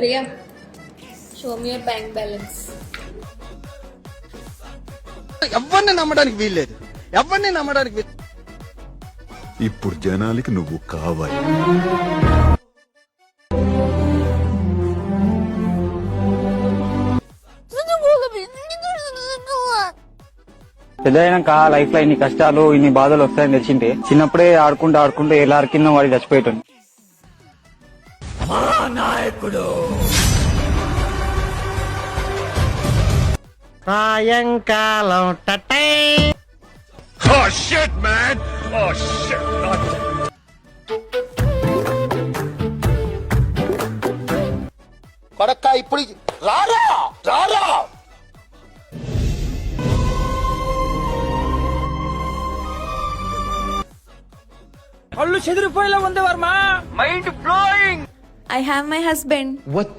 Priya, show me your bank balance. ఎవరిని నమ్మడానికి వీల్లేదు. ఇప్పుడు జనాలకి నువ్వు కావాలి. పెద్దయినాక లైఫ్ లో ఇన్ని కష్టాలు ఇన్ని బాధలు వస్తాయని తెలిసింటే చిన్నప్పుడే ఆడుకుంటూ ఎలా కింద వాడి చచ్చిపోయేటోని. సాయంకాలం టటై కొడక్క ఇప్పుడు రారా కళ్ళు చెదిరిపోయేలా ఉంది Varma. I have my husband.